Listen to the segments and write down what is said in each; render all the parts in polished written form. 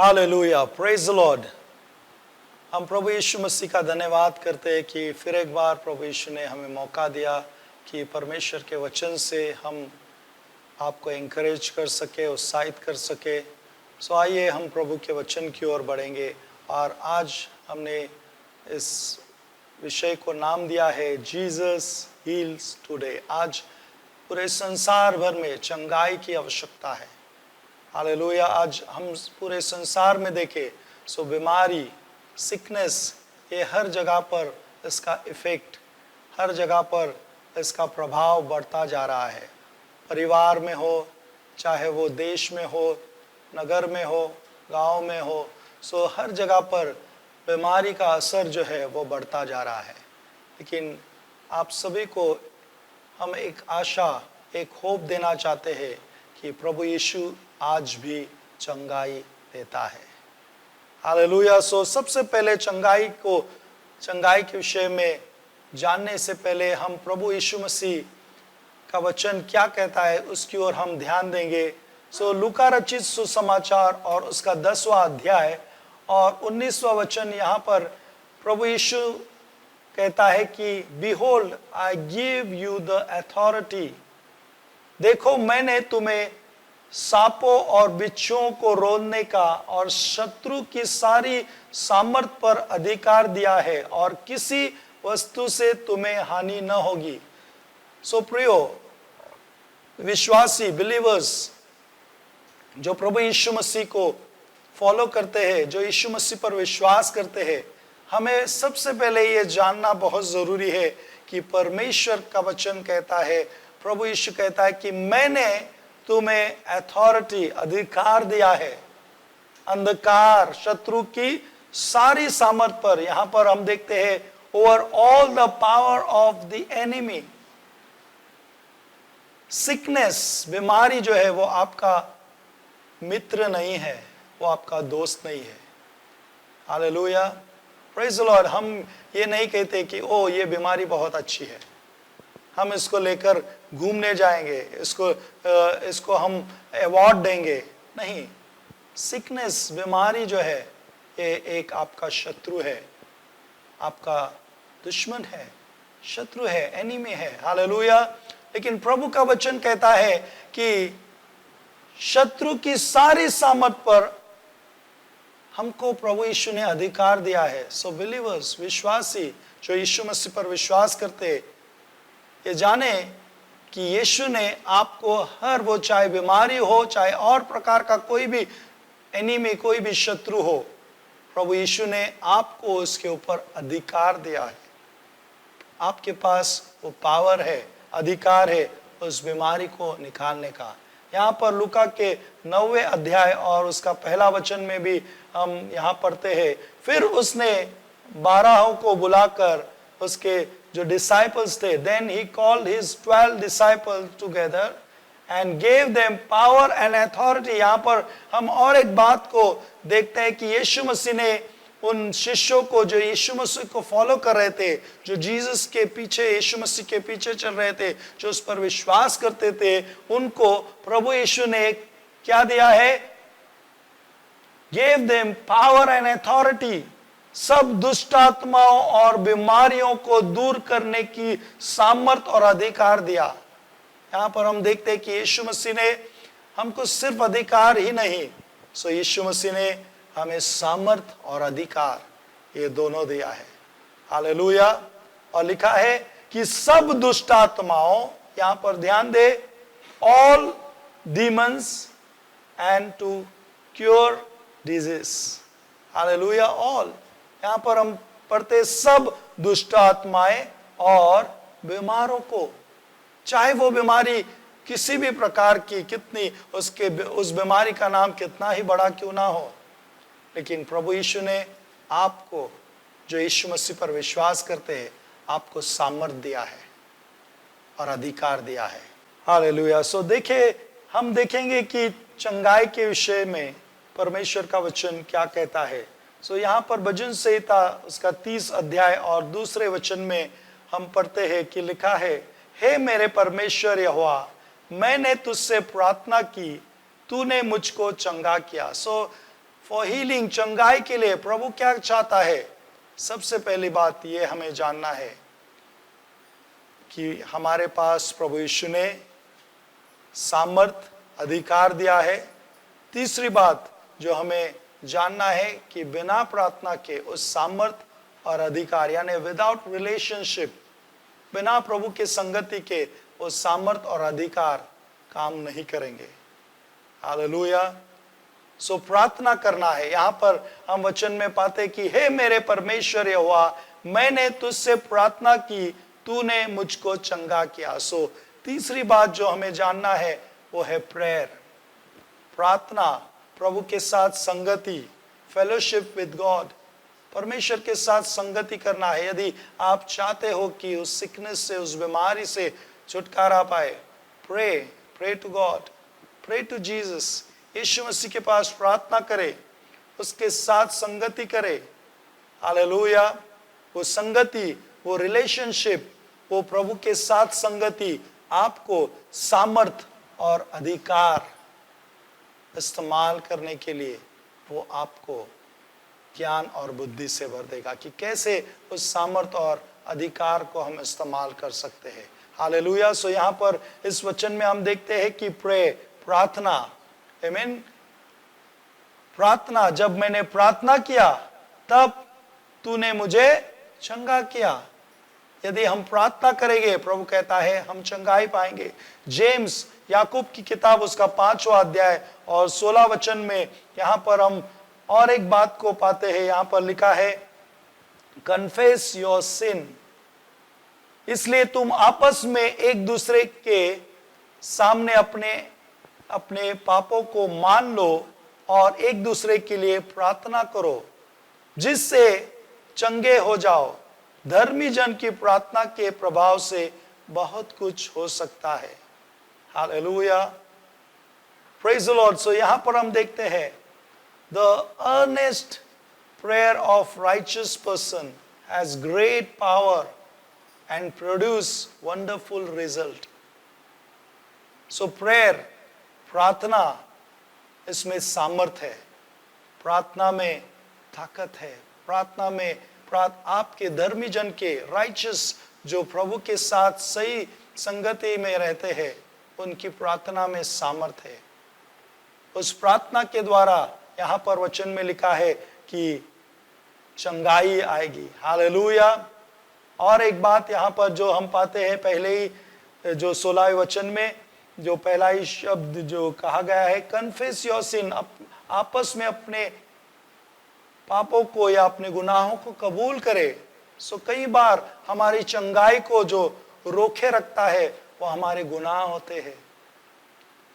Hallelujah, praise the Lord. हम प्रभु यीशु मसीह का धन्यवाद करते हैं कि फिर एक बार प्रभु यीशु ने हमें मौका दिया कि परमेश्वर के वचन से हम आपको एनकरेज कर सके, उत्साहित कर सके। सो आइए हम प्रभु के वचन की ओर बढ़ेंगे। और आज हमने इस विषय को नाम दिया है जीसस हील्स टुडे। आज पूरे संसार भर में चंगाई की आवश्यकता है। हालेलुया। आज हम पूरे संसार में देखें सो बीमारी, सिकनेस, ये हर जगह पर इसका इफेक्ट, हर जगह पर इसका प्रभाव बढ़ता जा रहा है। परिवार में हो, चाहे वो देश में हो, नगर में हो, गांव में हो, सो हर जगह पर बीमारी का असर जो है वो बढ़ता जा रहा है। लेकिन आप सभी को हम एक आशा, एक होप देना चाहते हैं कि प्रभु यीशु आज भी चंगाई देता है। हालेलुया। सो सबसे पहले चंगाई के विषय में जानने से पहले हम प्रभु यीशु मसीह का वचन क्या कहता है उसकी ओर हम ध्यान देंगे। सो लूका रचित सुसमाचार और उसका 10वां अध्याय और 19वां वचन, यहाँ पर प्रभु यीशु कहता है कि behold I give you the authority, देखो मैंने तुम्हें सांपों और बिच्छुओं को रोकने का और शत्रु की सारी सामर्थ पर अधिकार दिया है और किसी वस्तु से तुम्हें हानि न होगी। सो प्रियो विश्वासी, बिलीवर्स जो प्रभु यीशु मसीह को फॉलो करते हैं, जो यीशु मसीह पर विश्वास करते हैं, हमें सबसे पहले ये जानना बहुत जरूरी है कि परमेश्वर का वचन कहता है, प्रभु यीशु कहता है कि मैंने तुम्हें अथॉरिटी, अधिकार दिया है अंधकार, शत्रु की सारी सामर्थ पर। यहां पर हम देखते हैं over all the power of the enemy. Sickness, बीमारी जो है वो आपका मित्र नहीं है, वो आपका दोस्त नहीं है। Hallelujah, praise the Lord. हम ये नहीं कहते कि ओ ये बीमारी बहुत अच्छी है, हम इसको लेकर घूमने जाएंगे, इसको हम अवार्ड देंगे। नहीं, सिकनेस, बीमारी जो है ये एक आपका शत्रु है, आपका दुश्मन है, शत्रु है, एनिमी है। हालेलुया। लेकिन प्रभु का वचन कहता है कि शत्रु की सारी सामर्थ पर हमको प्रभु यीशु ने अधिकार दिया है। सो बिलीवर्स, विश्वासी जो यीशु मसीह पर विश्वास करते, ये जाने कि यीशु ने आपको हर वो, चाहे बीमारी हो, चाहे और प्रकार का कोई भी एनिमी, कोई भी शत्रु हो, प्रभु यीशु ने आपको उसके ऊपर अधिकार दिया है। आपके पास वो पावर है, अधिकार है उस बीमारी को निकालने का। यहाँ पर लूका के 9वें अध्याय और उसका पहला वचन में भी हम यहाँ पढ़ते हैं, फिर उसने 12 को बुलाकर उसके जो डिसाइपल्स थे, then he called his 12 disciples together and gave them power and authority. यहाँ पर हम और एक बात को देखते हैं कि यीशु मसीह ने उन शिष्यों को, जो यीशु मसीह को फॉलो कर रहे थे, जो जीसस के पीछे, यीशु मसीह के पीछे चल रहे थे, जो उस पर विश्वास करते थे, उनको प्रभु यीशु ने क्या दिया है? Gave them power and authority. सब दुष्ट आत्माओं और बीमारियों को दूर करने की सामर्थ और अधिकार दिया। यहां पर हम देखते हैं कि यीशु मसीह ने हमको सिर्फ अधिकार ही नहीं, सो यीशु मसीह ने हमें सामर्थ और अधिकार ये दोनों दिया है। हालेलुया। और लिखा है कि सब दुष्ट आत्माओं, यहां पर ध्यान दे, all demons and to cure disease. Hallelujah. All, यहाँ पर हम पढ़ते सब दुष्ट आत्माएं और बीमारों को, चाहे वो बीमारी किसी भी प्रकार की, कितनी उस बीमारी का नाम कितना ही बड़ा क्यों ना हो, लेकिन प्रभु यीशु ने आपको, जो यीशु मसीह पर विश्वास करते हैं, आपको सामर्थ दिया है और अधिकार दिया है। हालेलुया। सो हम देखेंगे कि चंगाई के विषय में परमेश्वर का वचन क्या कहता है। सो यहाँ पर भजन संहिता उसका 30 अध्याय और 2 वचन में हम पढ़ते हैं कि लिखा है, हे मेरे परमेश्वर यहोवा, मैंने तुझसे प्रार्थना की, तूने मुझको चंगा किया। सो फॉर हीलिंग, चंगाई के लिए प्रभु क्या चाहता है? सबसे पहली बात ये हमें जानना है कि हमारे पास प्रभु यीशु ने सामर्थ, अधिकार दिया है। तीसरी बात जो हमें जानना है कि बिना प्रार्थना के उस सामर्थ और अधिकार, यानी विदाउट रिलेशनशिप, बिना प्रभु के संगति के वो सामर्थ और अधिकार काम नहीं करेंगे। हालेलुया। सो प्रार्थना करना है। यहां पर हम वचन में पाते कि हे मेरे परमेश्वर यहोवा, मैंने तुझसे प्रार्थना की, तूने मुझको चंगा किया। सो तीसरी बात जो हमें जानना है वो है प्रेयर, प्रार्थना, प्रभु के साथ संगति, फेलोशिप विद गॉड, परमेश्वर के साथ संगति करना है। यदि आप चाहते हो कि उस सिकनेस से, उस बीमारी से छुटकारा पाए, pray to God, pray to Jesus, Yeshu Masih के पास प्रार्थना करे, उसके साथ संगति करे। हालेलुया। वो संगति, वो रिलेशनशिप, वो प्रभु के साथ संगति आपको सामर्थ और अधिकार इस्तेमाल करने के लिए, वो आपको ज्ञान और बुद्धि से भर देगा कि कैसे उस सामर्थ और अधिकार को हम इस्तेमाल कर सकते हैं। हालेलुया। सो यहाँ पर इस वचन में हम देखते हैं कि प्रार्थना, आमीन, प्रार्थना, जब मैंने प्रार्थना किया तब तूने मुझे चंगा किया। यदि हम प्रार्थना करेंगे, प्रभु कहता है, हम चंगाई पाएंगे। जेम्स, याकूब की किताब, उसका 5वां अध्याय और 16 वचन में यहां पर हम और एक बात को पाते हैं। यहां पर लिखा है, कन्फेस योर सिन, इसलिए तुम आपस में एक दूसरे के सामने अपने अपने पापों को मान लो और एक दूसरे के लिए प्रार्थना करो, जिससे चंगे हो जाओ। धर्मी जन की प्रार्थना के प्रभाव से बहुत कुछ हो सकता है। Hallelujah, praise the lord. So यहां पर हम देखते हैं, the earnest prayer of righteous person has great power and produce wonderful result. So prayer, प्रार्थना, इसमें सामर्थ है, प्रार्थना में ताकत है, प्रार्थना में आपके धर्मी जन के, राइचियस, जो प्रभु के साथ सही संगति में रहते हैं, उनकी प्रार्थना में सामर्थ है। उस प्रार्थना के द्वारा यहाँ पर वचन में लिखा है कि चंगाई आएगी। हालेलुया। और एक बात यहाँ पर जो हम पाते हैं, पहले ही जो 16वें वचन में जो पहला ही शब्द जो कहा गया है, कन्फेस योर सिन, आपस में अपने पापों को या अपने गुनाहों को कबूल करे। सो कई बार हमारी चंगाई को जो रोके रखता है वो हमारे गुनाह होते हैं,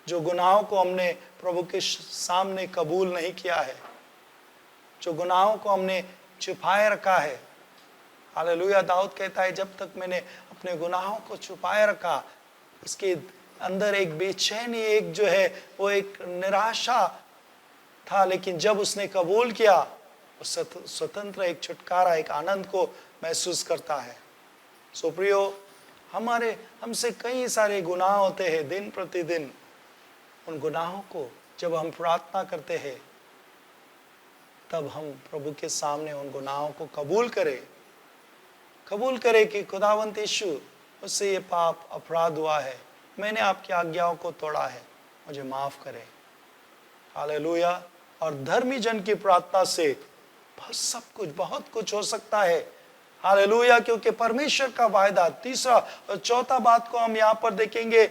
जो गुनाहों को हमने प्रभु के सामने कबूल नहीं किया है, जो गुनाहों को हमने छुपाए रखा है। हालेलुया। दाऊद कहता है, जब तक मैंने अपने गुनाहों को छुपाए रखा, उसके अंदर एक बेचैनी, एक जो है वो एक निराशा था, लेकिन जब उसने कबूल किया, स्वतंत्र एक छुटकारा, एक आनंद को महसूस करता है। सो प्रियो, हमसे कई सारे गुनाह होते हैं दिन प्रतिदिन। उन गुनाहों को जब हम प्रार्थना करते हैं, तब हम प्रभु के सामने उन गुनाहों को कबूल करें कि खुदावंत यीशु, मुझसे ये पाप अपराध हुआ है, मैंने आपकी आज्ञाओं को तोड़ा है, मुझे माफ करें। हालेलुया। और धर्मी जन की प्रार्थना से बहुत कुछ हो सकता है। हालेलुया। क्योंकि परमेश्वर का वायदा। तीसरा और चौथा बात को हम यहाँ पर देखेंगे,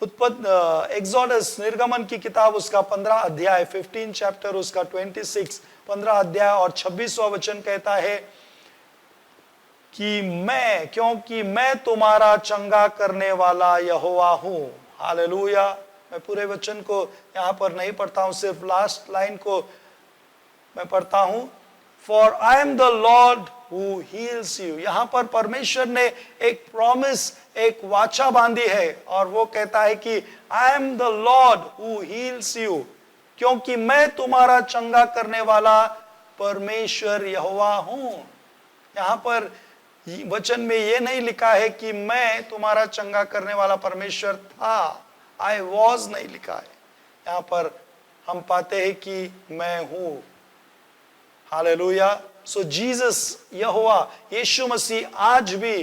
एक्सोडस, निर्गमन की किताब, उसका 15 अध्याय, 15 चैप्टर, उसका 26, 15 अध्याय और 26वां वचन कहता है कि क्योंकि मैं तुम्हारा चंगा करने वाला यहोवा हूं। हालेलुया। मैं पूरे वचन को यहाँ पर नहीं पढ़ता हूं, सिर्फ लास्ट लाइन को मैं पढ़ता हूं। For I am the Lord who heels you. यहां पर परमेश्वर ने एक प्रॉमिस, एक वाचा बांधी है, और वो कहता है कि I am the Lord who heels you, क्योंकि मैं तुम्हारा चंगा करने वाला परमेश्वर यहोवा हूं। यहां पर वचन में ये नहीं लिखा है कि मैं तुम्हारा चंगा करने वाला परमेश्वर था, आई वॉज नहीं लिखा है। यहाँ पर हम पाते हैं कि मैं हूं। हालेलुया। सो जीसस, यहोवा यीशु मसीह आज भी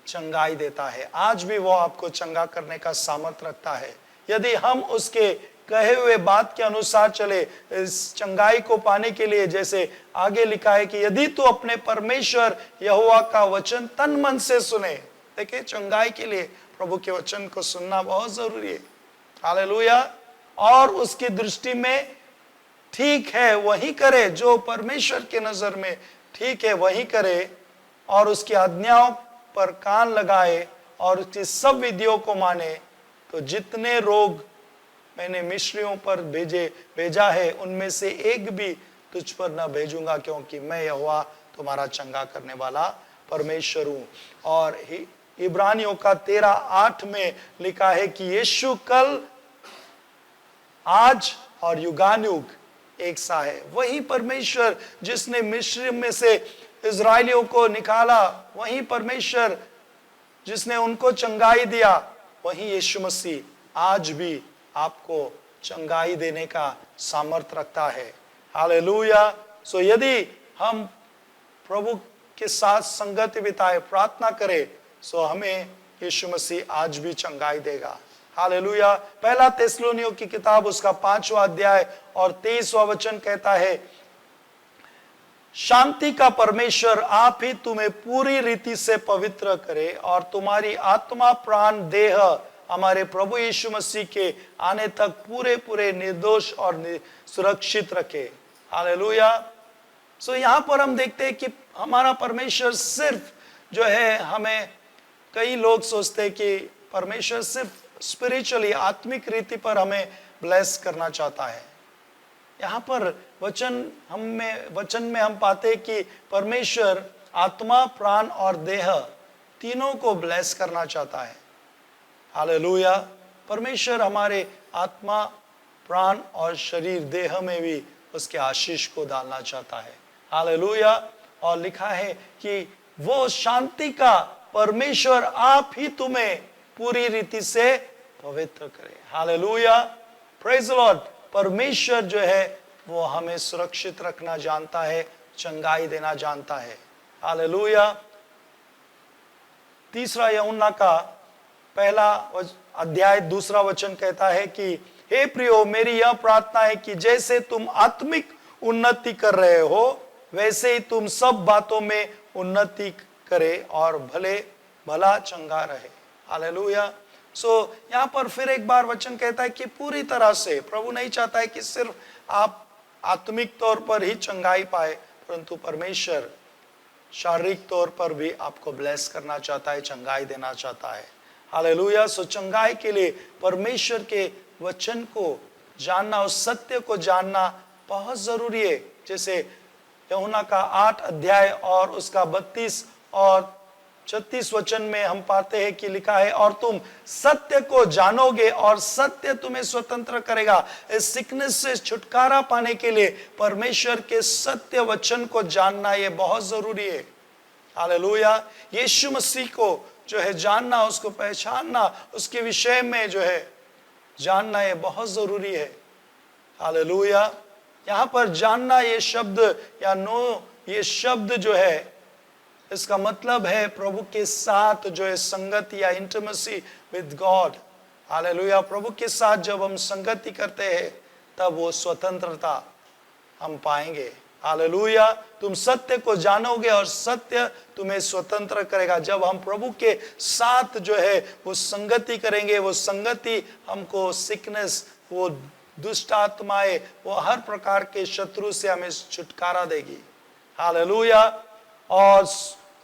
चंगाई देता है, आज भी वो आपको चंगा करने का सामर्थ रखता है। यदि हम उसके कहे हुए बात के अनुसार चले, इस चंगाई को पाने के लिए, जैसे आगे लिखा है कि यदि तू अपने परमेश्वर यहोवा का वचन तन मन से सुने। देखिए, चंगाई के लिए प्रभु के वचन को सुनना बहुत जरूरी है। हालेलुया। और उसकी दृष्टि में ठीक है वही करे, जो परमेश्वर के नजर में ठीक है वही करे, और उसकी आज्ञाओं पर कान लगाए और उसकी सब विधियों को माने, तो जितने रोग मैंने मिस्रियों पर भेजा है उनमें से एक भी तुझ पर न भेजूंगा, क्योंकि मैं यहोवा तुम्हारा चंगा करने वाला परमेश्वर हूं। और इब्रानियों का 13:8 में लिखा है कि यीशु कल, आज और युगानुयुग एक सा है। वही परमेश्वर जिसने मिस्र में से इजराइलियों को निकाला, वही परमेश्वर जिसने उनको चंगाई दिया, वही यीशु मसीह आज भी आपको चंगाई देने का सामर्थ रखता है। हालेलुया। सो यदि हम प्रभु के साथ संगति बिताए, प्रार्थना करें, सो हमें यीशु मसीह आज भी चंगाई देगा। हालेलुया। पहला थिस्सलुनीयों की किताब उसका 5वां अध्याय और 23वां वचन कहता है, शांति का परमेश्वर आप ही तुम्हें पूरी रीति से पवित्र करे और तुम्हारी आत्मा, प्राण, देह हमारे प्रभु यीशु मसीह के आने तक पूरे पूरे निर्दोष और सुरक्षित रखे। हालेलुया। सो यहाँ पर हम देखते हैं कि हमारा परमेश्वर सिर्फ जो है, हमें कई लोग सोचते हैं कि परमेश्वर सिर्फ स्पिरिचुअली, आत्मिक रीति पर हमें ब्लेस करना चाहता है। यहाँ पर वचन में हम पाते हैं कि परमेश्वर आत्मा, प्राण और देह तीनों को ब्लेस करना चाहता है। हालेलुया। परमेश्वर हमारे आत्मा, प्राण और शरीर, देह में भी उसके आशीष को डालना चाहता है। हालेलुया। और लिखा है कि वो शांति का परमेश्वर आप ही तुम्हें पूरी रीति से पवित्र करे। हालेलुया। Praise the Lord. परमेश्वर जो है वो हमें सुरक्षित रखना जानता है, चंगाई देना जानता है। हालेलुया। 3 यूहन्ना का 1 अध्याय 2 वचन कहता है कि हे प्रियो, मेरी यह प्रार्थना है कि जैसे तुम आत्मिक उन्नति कर रहे हो, वैसे ही तुम सब बातों में उन्नति करे और भला चंगा रहे। हालेलुया। सो यहाँ पर फिर एक बार वचन कहता है कि पूरी तरह से प्रभु नहीं चाहता है कि सिर्फ आप आत्मिक तौर पर ही चंगाई पाए, परंतु परमेश्वर शारीरिक तौर पर भी आपको ब्लेस करना चाहता है, चंगाई देना चाहता है। हालेलुया। सो चंगाई के लिए परमेश्वर के वचन को जानना, उस सत्य को जानना बहुत जरूरी है। जैसे यूहन्ना का 8 अध्याय और उसका 32 और 36 वचन में हम पाते हैं कि लिखा है, और तुम सत्य को जानोगे और सत्य तुम्हें स्वतंत्र करेगा। इस सिकनेस से छुटकारा पाने के लिए परमेश्वर के सत्य वचन को जानना ये बहुत जरूरी है। हालेलुया। यीशु मसीह को जो है जानना, उसको पहचानना, उसके विषय में जो है जानना ये बहुत जरूरी है। हालेलुया। यहाँ पर जानना ये शब्द या नो, ये शब्द जो है इसका मतलब है प्रभु के साथ जो है संगति या इंटिमेसी विद गॉड। हालेलुया। प्रभु के साथ जब हम संगति करते हैं तब वो स्वतंत्रता हम पाएंगे। हालेलुया। तुम सत्य को जानोगे और सत्य तुम्हें स्वतंत्र करेगा। जब हम प्रभु के साथ जो है वो संगति करेंगे, वो संगति हमको सिकनेस, वो दुष्ट आत्माएं, वो हर प्रकार के शत्रु से हमें छुटकारा देगी। हालेलुया। और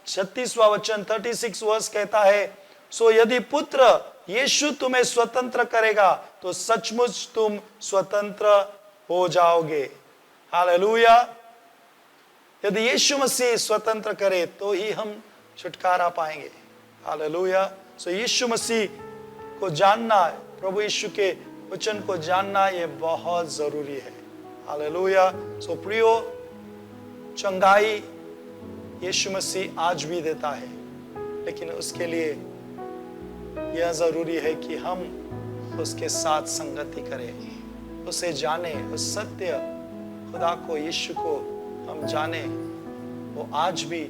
36वां वचन 36 वर्ष कहता है, सो यदि पुत्र यीशु तुम्हें स्वतंत्र करेगा तो सचमुच तुम स्वतंत्र हो जाओगे। हालेलुया। यदि यीशु मसीह स्वतंत्र करे तो ही हम छुटकारा पाएंगे। हालेलुया। सो यीशु मसीह को जानना, प्रभु यीशु के वचन को जानना ये बहुत जरूरी है। हालेलुया। सो प्रियो, चंगाई यीशु मसीह आज भी देता है, लेकिन उसके लिए यह जरूरी है कि हम उसके साथ संगति करें। उसे जाने, उस सत्य खुदा को, यीशु को हम जाने, वो आज भी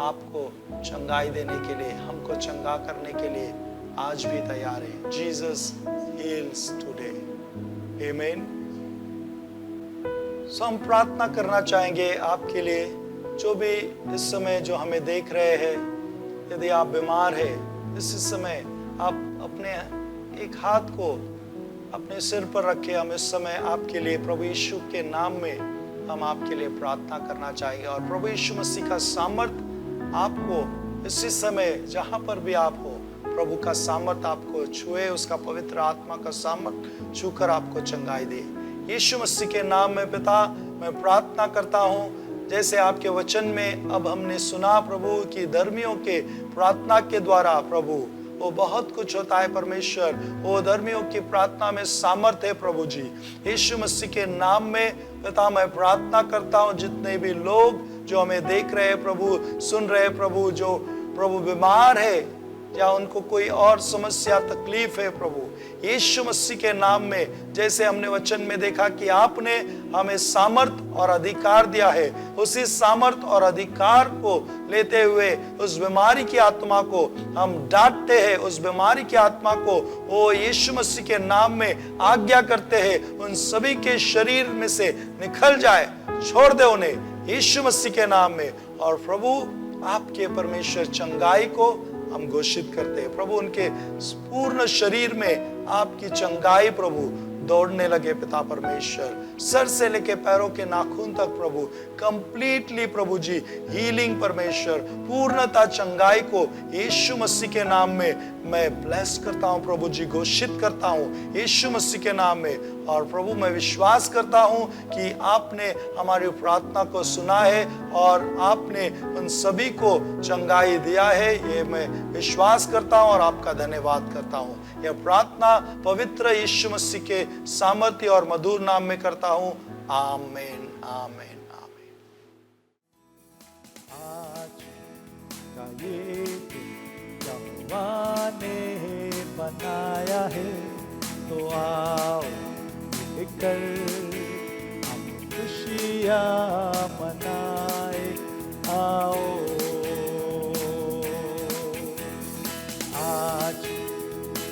आपको चंगाई देने के लिए, हमको चंगा करने के लिए आज भी तैयार है। जीसस हील्स टुडे, आमीन। सो हम प्रार्थना करना चाहेंगे आपके लिए, जो भी इस समय जो हमें देख रहे हैं। यदि आप बीमार है, इस समय आप अपने एक हाथ को अपने सिर पर रखे। हम इस समय आपके लिए प्रभु यीशु के नाम में हम आपके लिए प्रार्थना करना चाहेंगे, और प्रभु यीशु मसीह का सामर्थ आपको इसी समय जहां पर भी आप हो, प्रभु का सामर्थ आपको छुए, उसका पवित्र आत्मा का सामर्थ छूकर आपको चंगाई दे। यीशु मसीह के नाम में पिता, मैं प्रार्थना करता हूं, जैसे आपके वचन में अब हमने सुना प्रभु कि धर्मियों के प्रार्थना के द्वारा प्रभु वो बहुत कुछ होता है परमेश्वर। वो धर्मियों की प्रार्थना में सामर्थ्य है प्रभु जी। यीशु मसीह के नाम में पिता मैं प्रार्थना करता हूँ, जितने भी लोग जो हमें देख रहे हैं प्रभु, सुन रहे हैं प्रभु, जो प्रभु बीमार है या उनको कोई और समस्या तकलीफ है प्रभु, यीशु मसीह के नाम में, जैसे हमने वचन में देखा कि आपने हमें सामर्थ और अधिकार दिया है, उसी सामर्थ और अधिकार को लेते हुए उस बीमारी की आत्मा को हम डांटते हैं, उस बीमारी की आत्मा को वो यीशु मसीह के नाम में आज्ञा करते हैं, उन सभी के शरीर में से निकल जाए, छोड़ दे उन्हें यीशु मसीह के नाम में। और प्रभु आपके परमेश्वर चंगाई को हम घोषित करते हैं प्रभु, उनके पूर्ण शरीर में आपकी चंगाई प्रभु दौड़ने लगे पिता परमेश्वर, सर से लेके पैरों के नाखून तक प्रभु, कंप्लीटली प्रभु जी हीलिंग परमेश्वर, पूर्णता चंगाई को यीशु मसीह के नाम में मैं ब्लेस करता हूं प्रभु जी, घोषित करता हूं यीशु मसीह के नाम में। और प्रभु मैं विश्वास करता हूं कि आपने हमारी प्रार्थना को सुना है और आपने उन सभी को चंगाई दिया है, ये मैं विश्वास करता हूं और आपका धन्यवाद करता हूं। यह प्रार्थना पवित्र यीशु मसीह के सामर्थ्य और मधुर नाम में करता हूं, आमीन आमीन आमीन। आज का ये यहोवा ने बनाया है, तो आओ मिलकर हम खुशियाँ मनाए, आओ। आज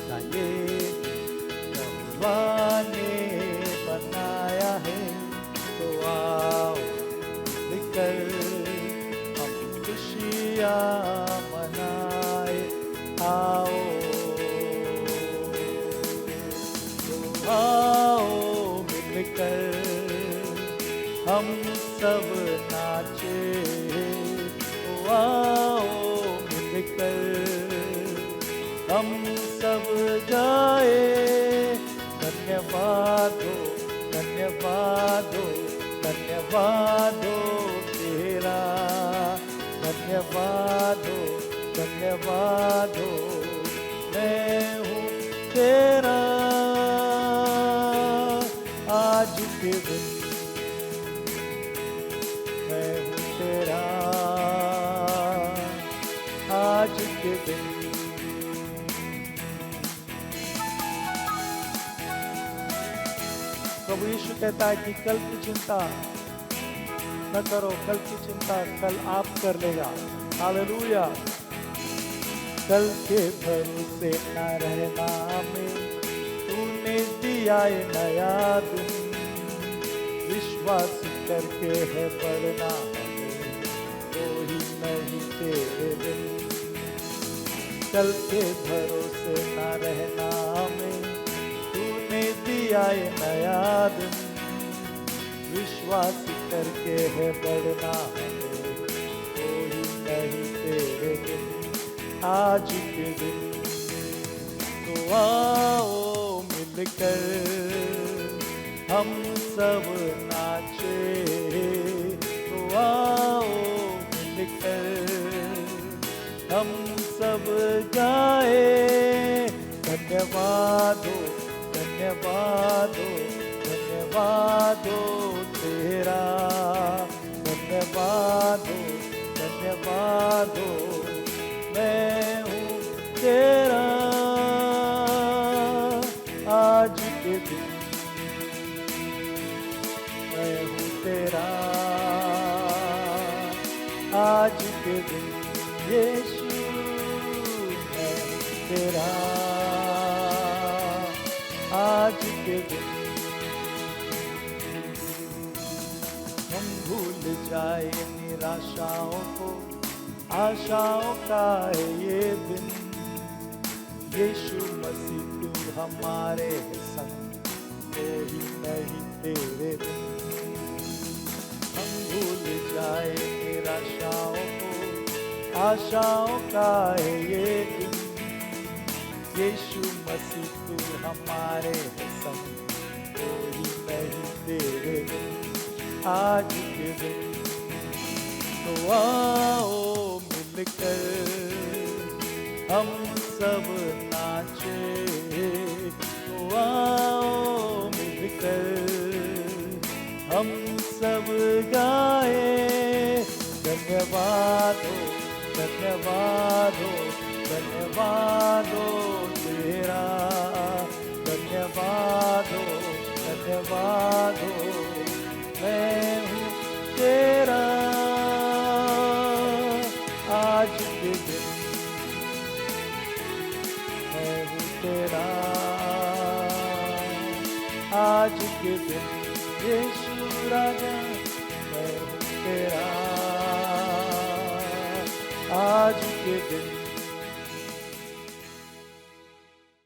का ये यहोवा ने बनाया है, तो आओ मिलकर हम खुशियाँ मनाए, आओ। तो आओ मिलकर हम सब नाचे, तो आओ मिलकर हम सब गाए, धन्यवाद हो, धन्यवाद हो, धन्यवाद हो तेरा, धन्यवाद हो, धन्यवाद हो, मैं हूँ तेरा। आज के दिन मैं हूँ तेरा, आज के दिन प्रभु यीशु कहता है कि कल की चिंता न करो, कल की चिंता कल आप कर लेगा। हालेलुया। कल के भरोसे न रहना हमें, तूने दिया है नया दिन, विश्वास करके है बढ़ना हमें, कोई नहीं तेरे बिन। कल के भरोसे न रहना हमें, तूने दिया है नया दिन, विश्वास करके है बढ़ना हमें, कोई नहीं तेरे बिन। आज के दिन तो आओ मिलकर हम सब नाचे, तो आओ मिलकर हम सब गाए, धन्यवाद हो, धन्यवाद हो, धन्यवाद हो तेरा, धन्यवाद हो, धन्यवाद हो, मैं हूँ तेरा। आज के दिन तेरा आज के दिन। हम भूल जाए निराशाओं को, आशाओं का है ये दिन। यीशु मसीह तू हमारे संग, कोई नहीं तेरे बिन। हम भूल जाए निराशाओं को, आशाओं का है ये दिन। यीशु मसीह तू हमारे संग, कोई नहीं तेरे बिन। आज के दिन तो आओ मिलकर हम सब नाचे, तो आओ मिलकर हम सब गाए। धन्यवाद हो, धन्यवाद हो, धन्यवाद हो तेरा। धन्यवाद हो, धन्यवाद हो, मैं हूँ तेरा। आज के दिन मैं हूँ तेरा। आज के दिन यीशु राजा मैं हूँ तेरा। आज के दिन